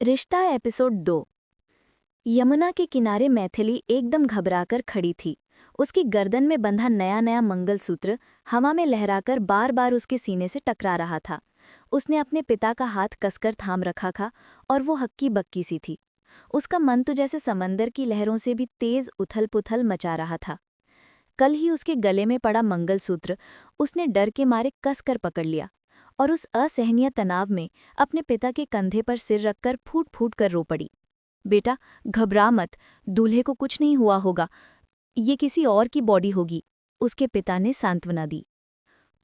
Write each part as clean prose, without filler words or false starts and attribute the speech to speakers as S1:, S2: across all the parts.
S1: रिश्ता एपिसोड 2। यमुना के किनारे मैथिली एकदम घबराकर खड़ी थी। उसकी गर्दन में बंधा नया नया मंगलसूत्र हवा में लहराकर बार बार उसके सीने से टकरा रहा था। उसने अपने पिता का हाथ कसकर थाम रखा था और वो हक्की बक्की सी थी। उसका मन तो जैसे समंदर की लहरों से भी तेज उथल पुथल मचा रहा था। कल ही उसके गले में पड़ा मंगलसूत्र उसने डर के मारे कसकर पकड़ लिया और उस असहनीय तनाव में अपने पिता के कंधे पर सिर रखकर फूट फूट कर रो पड़ी। बेटा, घबरा मत, दूल्हे को कुछ नहीं हुआ होगा, ये किसी और की बॉडी होगी, उसके पिता ने सांत्वना दी।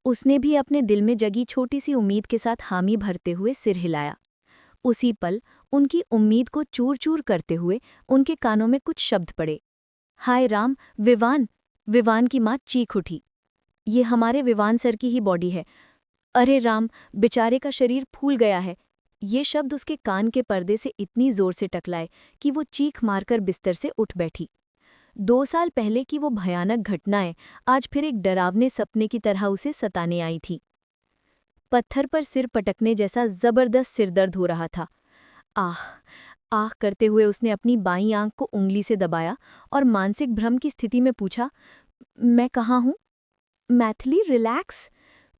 S1: उसने भी अपने दिल में जगी छोटी सी उम्मीद के साथ हामी भरते हुए सिर हिलाया। उसी पल उनकी उम्मीद को चूर चूर करते हुए उनके कानों में कुछ शब्द पड़े। हाय राम, विवान! विवान की माँ चीख उठी। ये हमारे विवान सर की ही बॉडी है। अरे राम, बेचारे का शरीर फूल गया है। ये शब्द उसके कान के पर्दे से इतनी जोर से टकलाए कि वो चीख मारकर बिस्तर से उठ बैठी। 2 साल पहले की वो भयानक घटनाएं आज फिर एक डरावने सपने की तरह उसे सताने आई थी। पत्थर पर सिर पटकने जैसा जबरदस्त सिरदर्द हो रहा था। आह आह करते हुए उसने अपनी बाईं आंख को उंगली से दबाया और मानसिक भ्रम की स्थिति में पूछा, मैं कहाँ हूँ? मैथिली, रिलैक्स,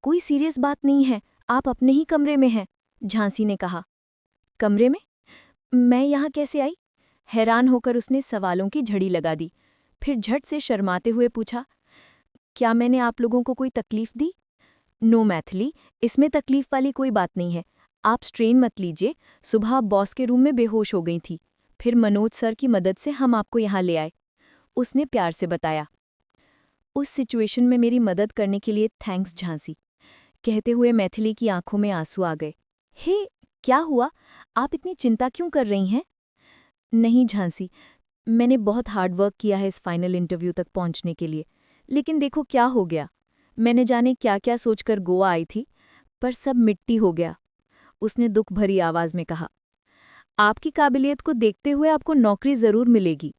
S1: कोई सीरियस बात नहीं है, आप अपने ही कमरे में हैं, झांसी ने कहा। कमरे में? मैं यहाँ कैसे आई? हैरान होकर उसने सवालों की झड़ी लगा दी। फिर झट से शर्माते हुए पूछा, क्या मैंने आप लोगों को कोई तकलीफ दी? नो मैथिली, इसमें तकलीफ वाली कोई बात नहीं है। आप स्ट्रेन मत लीजिए, सुबह आप बॉस के रूम में बेहोश हो गई थी, फिर मनोज सर की मदद से हम आपको यहाँ ले आए, उसने प्यार से बताया। उस सिचुएशन में मेरी मदद करने के लिए थैंक्स झांसी, कहते हुए मैथिली की आंखों में आंसू आ गए। हे, क्या हुआ? आप इतनी चिंता क्यों कर रही हैं? नहीं झांसी, मैंने बहुत हार्ड वर्क किया है इस फाइनल इंटरव्यू तक पहुंचने के लिए, लेकिन देखो क्या हो गया। मैंने जाने क्या क्या सोचकर गोवा आई थी, पर सब मिट्टी हो गया, उसने दुख भरी आवाज में कहा। आपकी काबिलियत को देखते हुए आपको नौकरी जरूर मिलेगी।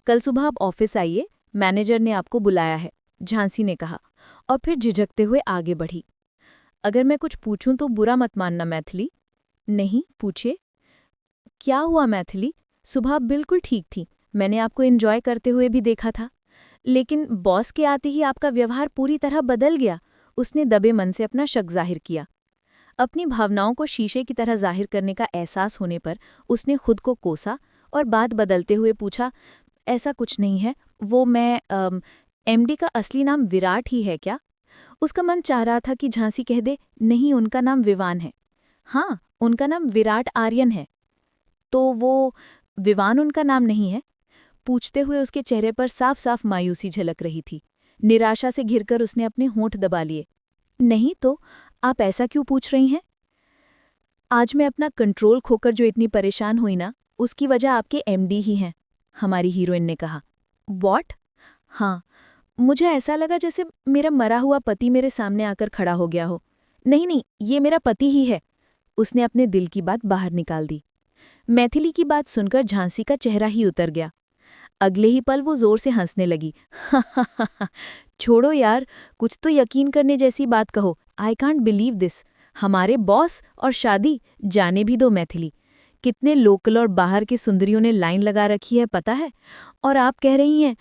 S1: कल सुबह आप ऑफिस आइए, मैनेजर ने आपको बुलाया है, झांसी ने कहा और फिर झिझकते हुए आगे बढ़ी। अगर मैं कुछ पूछूं तो बुरा मत मानना मैथिली। नहीं, पूछिए। क्या हुआ मैथिली? सुबह आप बिल्कुल ठीक थी, मैंने आपको एंजॉय करते हुए भी देखा था, लेकिन बॉस के आते ही आपका व्यवहार पूरी तरह बदल गया, उसने दबे मन से अपना शक जाहिर किया। अपनी भावनाओं को शीशे की तरह जाहिर करने का एहसास होने पर उसने खुद को कोसा और बात बदलते हुए पूछा, ऐसा कुछ नहीं है, वो मैं एमडी का असली नाम विराट ही है क्या? उसका मन चाह रहा था कि झांसी कह दे, नहीं, उनका नाम विवान है। हाँ, उनका नाम विराट आर्यन है। तो वो विवान उनका नाम नहीं है? पूछते हुए उसके चेहरे पर साफ साफ मायूसी झलक रही थी। निराशा से घिरकर उसने अपने होंठ दबा लिए। नहीं तो आप ऐसा क्यों पूछ रही हैं? आज मैं अपना कंट्रोल खोकर जो इतनी परेशान हुई ना, उसकी वजह आपके एमडी ही हैं, हमारी हीरोइन ने कहा। व्हाट? हाँ, मुझे ऐसा लगा जैसे मेरा मरा हुआ पति मेरे सामने आकर खड़ा हो गया हो। नहीं नहीं, ये मेरा पति ही है, उसने अपने दिल की बात बाहर निकाल दी। मैथिली की बात सुनकर झांसी का चेहरा ही उतर गया। अगले ही पल वो जोर से हंसने लगी। छोड़ो यार, कुछ तो यकीन करने जैसी बात कहो। I can't believe this. हमारे बॉस और शादी, जाने भी दो मैथिली। कितने लोकल और बाहर की सुंदरियों ने लाइन लगा रखी है पता है, और आप कह रही हैं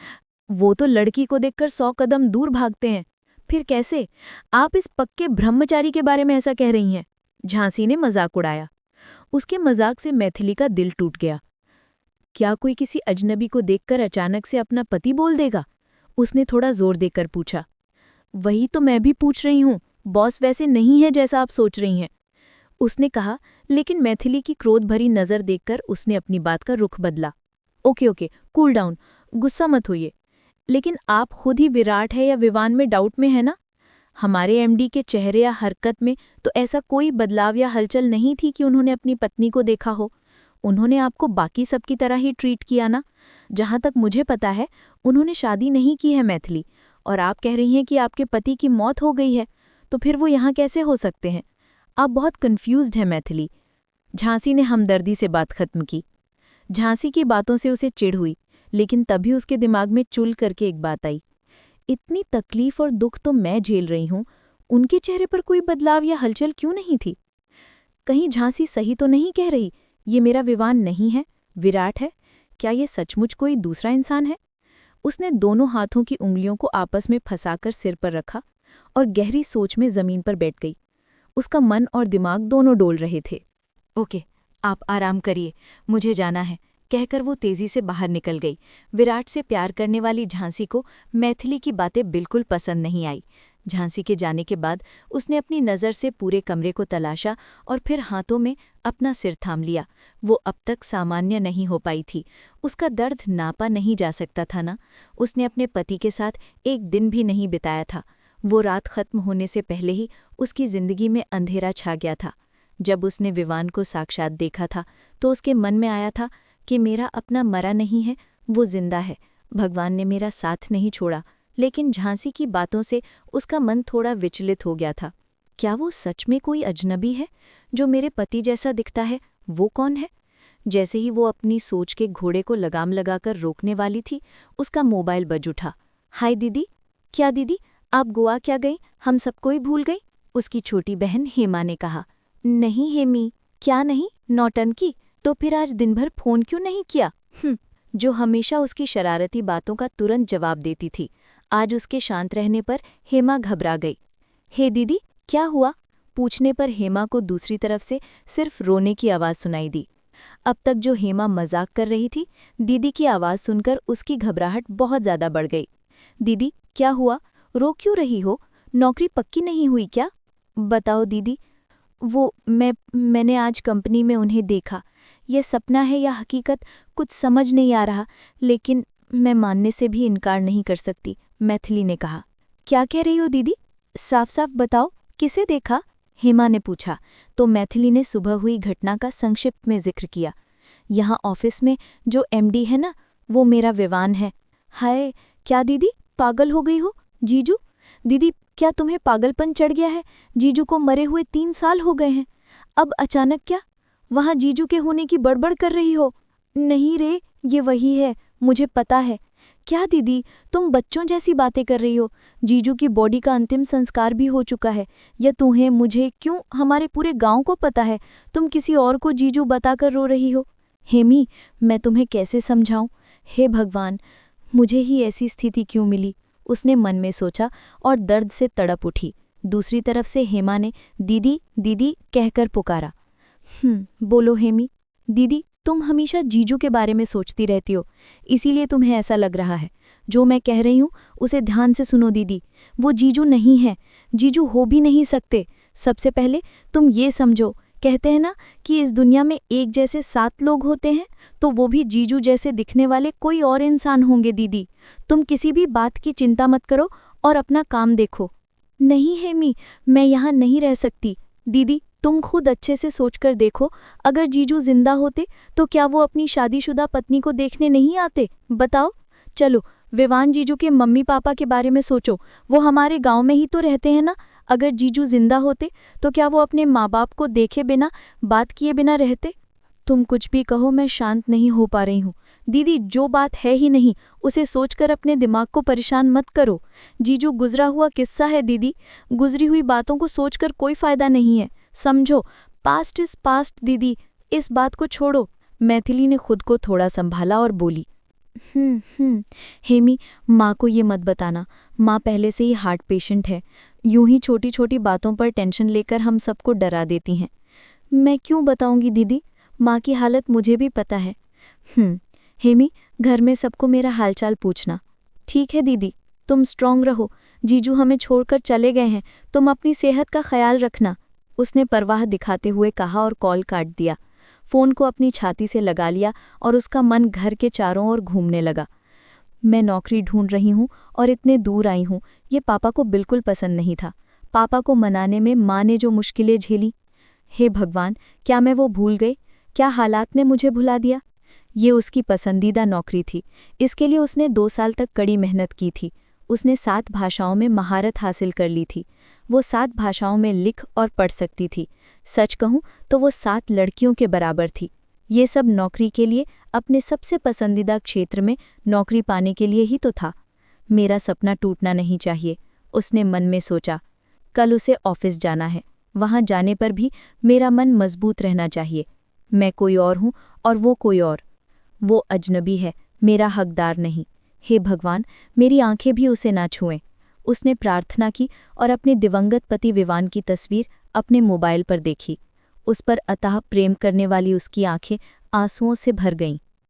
S1: वो तो लड़की को देखकर 100 कदम दूर भागते हैं। फिर कैसे? आप इस पक्के ब्रह्मचारी के बारे में ऐसा कह रही हैं? झांसी ने मजाक उड़ाया। उसके मजाक से मैथिली का दिल टूट गया। क्या कोई किसी अजनबी को देखकर अचानक से अपना पति बोल देगा? उसने थोड़ा जोर देकर पूछा। वही तो मैं भी पूछ रही हूँ, बॉस वैसे नहीं है जैसा आप सोच रही हैं, उसने कहा, लेकिन मैथिली की क्रोध भरी नज़र देखकर उसने अपनी बात का रुख बदला। ओके ओके, कूल डाउन, गुस्सा मत होइए। लेकिन आप खुद ही विराट है या विवान में डाउट में है ना? हमारे एमडी के चेहरे या हरकत में तो ऐसा कोई बदलाव या हलचल नहीं थी कि उन्होंने अपनी पत्नी को देखा हो। उन्होंने आपको बाकी सबकी तरह ही ट्रीट किया ना? जहाँ तक मुझे पता है, उन्होंने शादी नहीं की है मैथिली, और आप कह रही हैं कि आपके पति की मौत हो गई है, तो फिर वो यहाँ कैसे हो सकते हैं? आप बहुत कन्फ्यूज्ड हैं मैथिली। झांसी ने हमदर्दी से बात खत्म की। झांसी की बातों से उसे चिढ़ हुई, लेकिन तभी उसके दिमाग में चुल करके एक बात आई। इतनी तकलीफ और दुख तो मैं झेल रही हूँ, उनके चेहरे पर कोई बदलाव या हलचल क्यों नहीं थी? कहीं झांसी सही तो नहीं कह रही
S2: ये मेरा विवान नहीं है, विराट है। क्या ये सचमुच कोई दूसरा इंसान है? उसने दोनों हाथों की उंगलियों को आपस में फंसाकर सिर पर रखा और गहरी सोच में जमीन पर बैठ गई। उसका मन और दिमाग दोनों डोल रहे थे।
S1: ओके, आप आराम करिए, मुझे जाना है, कहकर वो तेजी से बाहर निकल गई। विराट से प्यार करने वाली झांसी को मैथिली की बातें बिल्कुल पसंद नहीं आई। झांसी के जाने के बाद उसने अपनी नज़र से पूरे कमरे को तलाशा और फिर हाथों में अपना सिर थाम लिया। वो अब तक सामान्य नहीं हो पाई थी। उसका दर्द नापा नहीं जा सकता था ना। उसने अपने पति के साथ एक दिन भी नहीं बिताया था। वो रात खत्म होने से पहले ही उसकी जिंदगी में अंधेरा छा गया था। जब उसने विवान को साक्षात देखा था तो उसके मन में आया था कि मेरा अपना मरा नहीं है, वो जिंदा है। भगवान ने मेरा साथ नहीं छोड़ा। लेकिन झांसी की बातों से उसका मन थोड़ा विचलित हो गया था। क्या वो सच में कोई अजनबी है जो मेरे पति जैसा दिखता है? वो कौन है? जैसे ही वो अपनी सोच के घोड़े को लगाम लगाकर रोकने वाली थी, उसका मोबाइल बज उठा। हाय दीदी। क्या दीदी, आप गोवा क्या गई? हम सबको ही भूल गई? उसकी छोटी बहन हेमा ने कहा। नहीं हेमी। क्या नहीं? नौटंकी? तो फिर आज दिन भर फोन क्यों नहीं किया? जो हमेशा उसकी शरारती बातों का तुरंत जवाब देती थी, आज उसके शांत रहने पर हेमा घबरा गई। हे दीदी, क्या हुआ? पूछने पर हेमा को दूसरी तरफ से सिर्फ रोने की आवाज़ सुनाई दी। अब तक जो हेमा मजाक कर रही थी, दीदी की आवाज़ सुनकर उसकी घबराहट बहुत ज़्यादा बढ़ गई। दीदी, क्या हुआ? रो क्यों रही हो? नौकरी पक्की नहीं हुई क्या? बताओ दीदी। वो मैंने आज कंपनी में उन्हें देखा। यह सपना है या हकीकत, कुछ समझ नहीं आ रहा, लेकिन मैं मानने से भी इनकार नहीं कर सकती, मैथिली ने कहा। क्या कह रही हो दीदी? साफ साफ बताओ, किसे देखा? हेमा ने पूछा। तो मैथिली ने सुबह हुई घटना का संक्षिप्त में जिक्र किया। यहाँ ऑफिस में जो एमडी है ना, वो मेरा विवान है। हाय, क्या दीदी, पागल हो गई हो? जीजू? दीदी, क्या तुम्हें पागलपन चढ़ गया है? जीजू को मरे हुए 3 साल हो गए हैं। अब अचानक क्या? वहाँ जीजू के होने की बड़बड़ कर रही हो? नहीं रे, ये वही है, मुझे पता है। क्या दीदी, तुम बच्चों जैसी बातें कर रही हो? जीजू की बॉडी का अंतिम संस्कार भी हो चुका है। या तुम्हें, मुझे, क्यों हमारे पूरे गांव को पता है? तुम किसी और को जीजू बताकर रो रही हो। हेमी, मैं तुम्हें कैसे समझाऊं? हे भगवान, मुझे ही ऐसी स्थिति क्यों मिली? उसने मन में सोचा और दर्द से तड़प उठी। दूसरी तरफ से हेमा ने दीदी दीदी कहकर पुकारा। बोलो हेमी। दीदी, तुम हमेशा जीजू के बारे में सोचती रहती हो, इसीलिए तुम्हें ऐसा लग रहा है। जो मैं कह रही हूँ उसे ध्यान से सुनो दीदी। वो जीजू नहीं है, जीजू हो भी नहीं सकते। सबसे पहले तुम ये समझो, कहते हैं ना कि इस दुनिया में एक जैसे 7 लोग होते हैं, तो वो भी जीजू जैसे दिखने वाले कोई और इंसान होंगे दीदी। तुम किसी भी बात की चिंता मत करो और अपना काम देखो। नहीं हेमी, मैं यहाँ नहीं रह सकती। दीदी, तुम खुद अच्छे से सोचकर देखो, अगर जीजू जिंदा होते तो क्या वो अपनी शादीशुदा पत्नी को देखने नहीं आते? बताओ। चलो, विवान जीजू के मम्मी पापा के बारे में सोचो, वो हमारे गांव में ही तो रहते हैं ना। अगर जीजू जिंदा होते तो क्या वो अपने माँ बाप को देखे बिना, बात किए बिना रहते? तुम कुछ भी कहो, मैं शांत नहीं हो पा रही हूँ। दीदी, जो बात है ही नहीं उसे सोचकर अपने दिमाग को परेशान मत करो। जीजू गुजरा हुआ किस्सा है दीदी, गुजरी हुई बातों को सोचकर कोई फायदा नहीं है। समझो, पास्ट इज पास्ट दीदी, इस बात को छोड़ो। मैथिली ने खुद को थोड़ा संभाला और बोली। हेमी, माँ को ये मत बताना, माँ पहले से ही हार्ट पेशेंट है। यूं ही छोटी छोटी बातों पर टेंशन लेकर हम सबको डरा देती हैं। मैं क्यों बताऊंगी दीदी, माँ की हालत मुझे भी पता है। हेमी, घर में सबको मेरा हालचाल पूछना। ठीक है दीदी, तुम स्ट्रांग रहो। जीजू हमें छोड़कर चले गए हैं, तुम अपनी सेहत का ख्याल रखना, उसने परवाह दिखाते हुए कहा और कॉल काट दिया। फ़ोन को अपनी छाती से लगा लिया और उसका मन घर के चारों ओर घूमने लगा। मैं नौकरी ढूंढ रही हूँ और इतने दूर आई हूँ, ये पापा को बिल्कुल पसंद नहीं था। पापा को मनाने में माँ ने जो मुश्किलें झेली, हे भगवान, क्या मैं वो भूल गई? क्या हालात ने मुझे भुला दिया? ये उसकी पसंदीदा नौकरी थी, इसके लिए उसने 2 साल तक कड़ी मेहनत की थी। उसने 7 भाषाओं में महारत हासिल कर ली थी। वो 7 भाषाओं में लिख और पढ़ सकती थी। सच कहूँ तो वो 7 लड़कियों के बराबर थी। ये सब नौकरी के लिए, अपने सबसे पसंदीदा क्षेत्र में नौकरी पाने के लिए ही तो था। मेरा सपना टूटना नहीं चाहिए, उसने मन में सोचा। कल उसे ऑफिस जाना है, वहाँ जाने पर भी मेरा मन मजबूत रहना चाहिए।
S2: मैं कोई और हूँ और वो कोई और। वो अजनबी है, मेरा हकदार नहीं। हे भगवान, मेरी आंखें भी उसे ना छुएं। उसने प्रार्थना की और अपने दिवंगत पति विवान की तस्वीर अपने मोबाइल पर देखी। उस पर अतः प्रेम करने वाली उसकी आंखें आंसुओं से भर गईं।